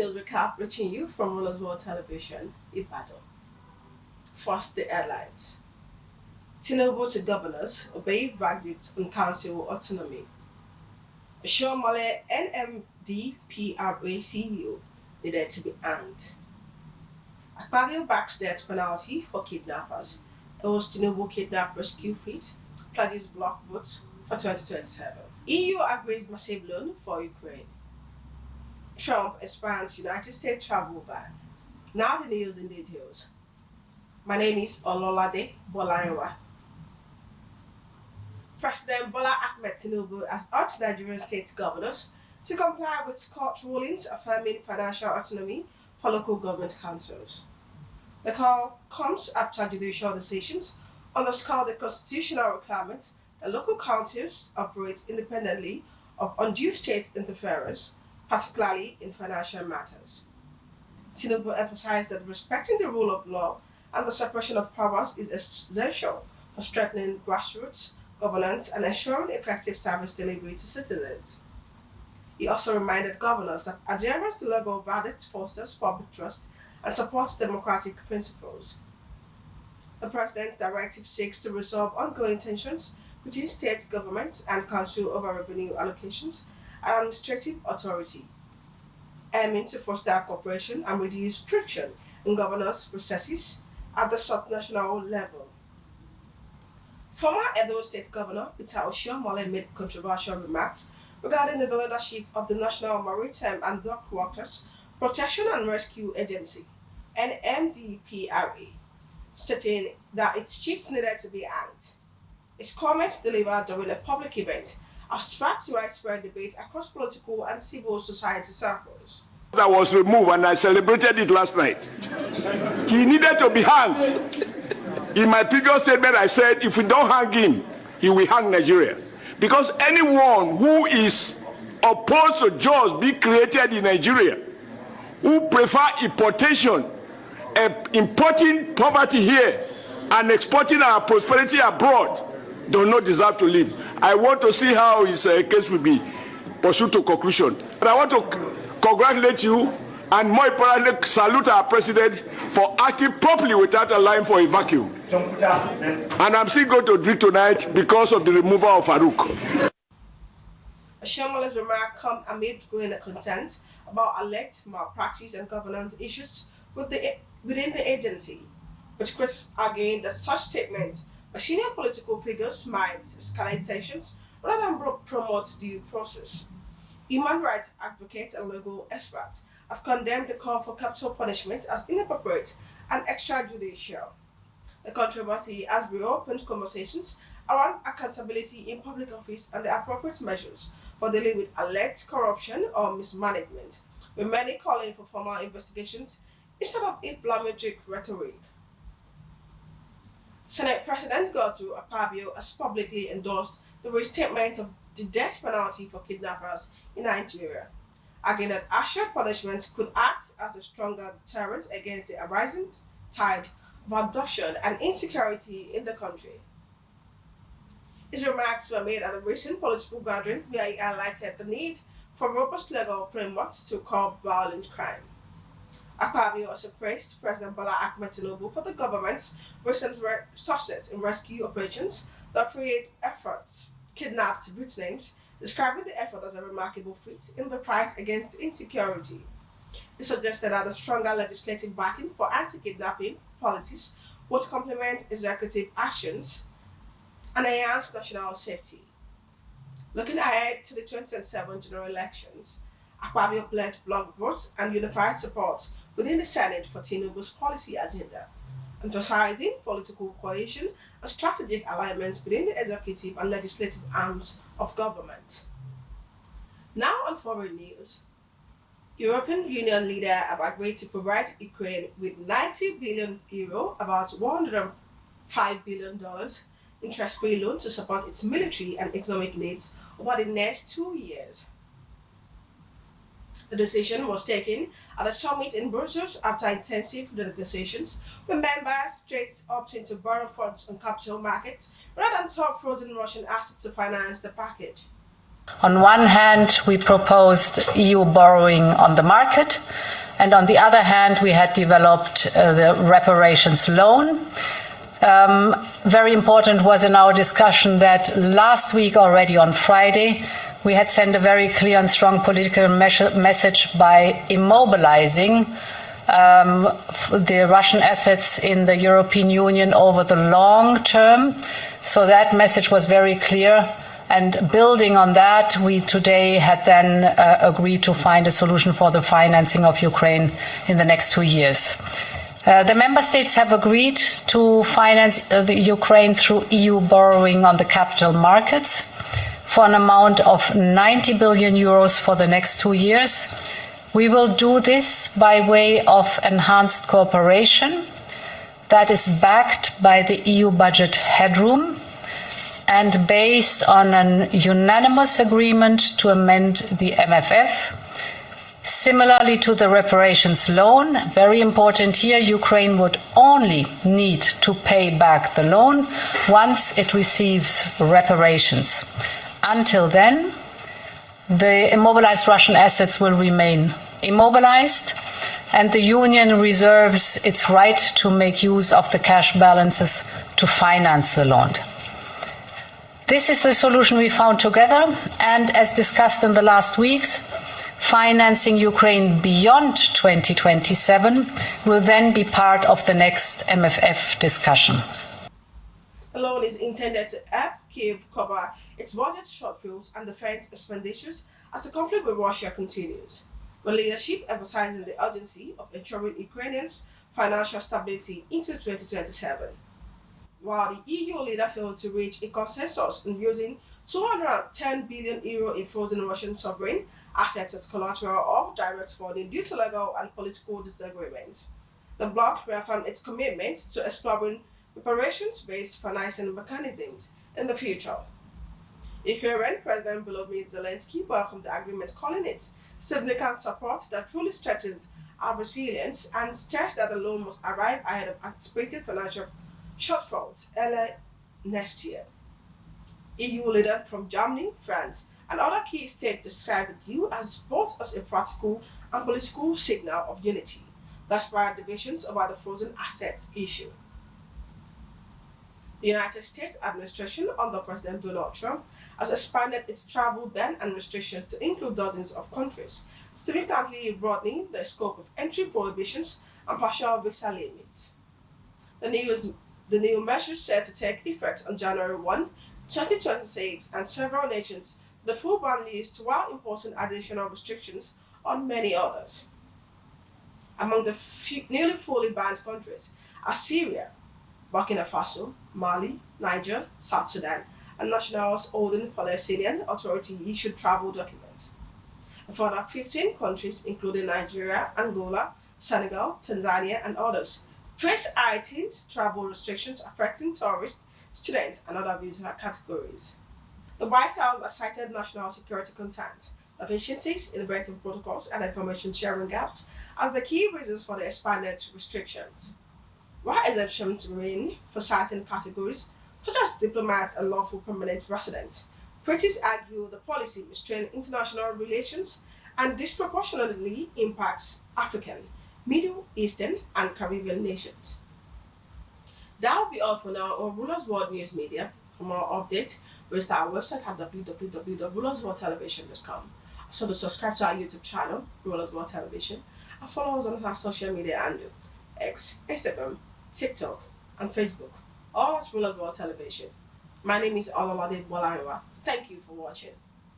news recap reaching you from Rulers World Television, Ibadan. First, the airlines. Tinubu to governors obey verdict on council autonomy. Shomale NMDPRA CEO needed to be hanged. Akpabio backs death penalty for kidnappers. Owes Tinubu kidnap rescue feat. Pledges block votes for 2027. EU agrees massive loan for Ukraine. Trump expands United States travel ban. Now the news in details. My name is Ololade Bolarinwa. President Bola Ahmed Tinubu has urged Nigerian state governors to comply with court rulings affirming financial autonomy for local government councils. The call comes after judicial decisions underscore the constitutional requirement that local councils operate independently of undue state interference, particularly in financial matters. Tinubu emphasized that respecting the rule of law and the separation of powers is essential for strengthening grassroots governance and ensuring effective service delivery to citizens. He also reminded governors that adherence to legal verdicts fosters public trust and supports democratic principles. The president's directive seeks to resolve ongoing tensions between state governments and council over revenue allocations and administrative authority, aiming to foster cooperation and reduce friction in governance processes at the subnational level. Former Edo State Governor Peter Oshiomhole made controversial remarks regarding the leadership of the National Maritime and Dock Workers Protection and Rescue Agency, NMDPRA, stating that its chiefs needed to be hanged. His comments delivered during a public event have sparked widespread debate across political and civil society circles. That was removed and I celebrated it last night. He needed to be hanged. In my previous statement, I said if we don't hang him, he will hang Nigeria. Because anyone who is opposed to jobs being created in Nigeria, who prefer importation, importing poverty here and exporting our prosperity abroad, do not deserve to live. I want to see how his case will be pursued to conclusion. And I want to congratulate you and more importantly salute our president for acting properly without allowing for a vacuum. And I'm still going to drink tonight because of the removal of Farouk. Oshiomhole's remark come amid growing concerns about alleged malpractice and governance issues within the agency, which critics arguing that such statements by senior political figures might escalate tensions rather than promote due process. Human rights advocates and legal experts have condemned the call for capital punishment as inappropriate and extrajudicial. The controversy has reopened conversations around accountability in public office and the appropriate measures for dealing with alleged corruption or mismanagement, with many calling for formal investigations instead of inflammatory rhetoric. Senate President Godswill Akpabio has publicly endorsed the restatement of the death penalty for kidnappers in Nigeria, arguing that harsher punishments could act as a stronger deterrent against the rising tide of abduction and insecurity in the country. His remarks were made at a recent political gathering where he highlighted the need for robust legal frameworks to curb violent crime. Akpabio also praised President Bola Ahmed Tinubu for the government's recent success in rescue operations that freed efforts kidnapped victims, describing the effort as a remarkable feat in the fight against insecurity. He suggested that a stronger legislative backing for anti-kidnapping policies would complement executive actions and enhance national safety. Looking ahead to the 2027 general elections, Akpabio pledged block votes and unified support within the Senate for Tinubu's policy agenda, emphasizing political coalition and strategic alignments within the executive and legislative arms of government. Now on foreign news, European Union leaders have agreed to provide Ukraine with €90 billion, about $105 billion interest-free loan to support its military and economic needs over the next 2 years. The decision was taken at a summit in Brussels after intensive negotiations with member states opting to borrow funds on capital markets rather than top frozen Russian assets to finance the package. On one hand, we proposed EU borrowing on the market, and on the other hand, we had developed the reparations loan. Very important was in our discussion that last week already on Friday, we had sent a very clear and strong political message by immobilizing the Russian assets in the European Union over the long term. So that message was very clear. And building on that, we today had then agreed to find a solution for the financing of Ukraine in the next 2 years. The member states have agreed to finance the Ukraine through EU borrowing on the capital markets for an amount of 90 billion euros for the next 2 years. We will do this by way of enhanced cooperation that is backed by the EU budget headroom and based on an unanimous agreement to amend the MFF. Similarly to the reparations loan, very important here, Ukraine would only need to pay back the loan once it receives reparations. Until then, the immobilized Russian assets will remain immobilized, and the Union reserves its right to make use of the cash balances to finance the loan. This is the solution we found together, and as discussed in the last weeks, financing Ukraine beyond 2027 will then be part of the next MFF discussion. The loan is intended to help Kyiv cover its budget shortfalls and defense expenditures as the conflict with Russia continues, with leadership emphasizing the urgency of ensuring Ukrainians' financial stability into 2027. While the EU leader failed to reach a consensus in using €210 billion in frozen Russian sovereign assets as collateral or direct funding due to legal and political disagreements, the bloc reaffirmed its commitment to exploring reparations-based financing mechanisms in the future. Ukrainian President Volodymyr Zelensky welcomed the agreement, calling it significant support that truly strengthens our resilience and stressed that the loan must arrive ahead of anticipated financial shortfalls early next year. EU leaders from Germany, France, and other key states described the deal as both as a practical and political signal of unity, despite divisions over the frozen assets issue. The United States administration under President Donald Trump has expanded its travel ban and restrictions to include dozens of countries, significantly broadening the scope of entry prohibitions and partial visa limits. The new measures set to take effect on January 1, 2026, and several nations the full ban list while imposing additional restrictions on many others. Among the nearly fully banned countries are Syria, Burkina Faso, Mali, Niger, South Sudan, and nationals holding Palestinian Authority-issued travel documents. A further 15 countries, including Nigeria, Angola, Senegal, Tanzania, and others, face heightened travel restrictions affecting tourists, students, and other visa categories. The White House has cited national security concerns, deficiencies in vetting protocols, and information sharing gaps as the key reasons for the expanded restrictions. While exemptions remain for certain categories, such as diplomats and lawful permanent residents, critics argue the policy restrains international relations and disproportionately impacts African, Middle Eastern, and Caribbean nations. That will be all for now on Rulers World News Media. For more updates, visit our website at www.rulersworldtelevision.com. Also, subscribe to our YouTube channel, Rulers World Television, and follow us on our social media handles, X, Instagram, TikTok, and Facebook, all at Rulers World Television. My name is Ololade Bolariwa. Thank you for watching.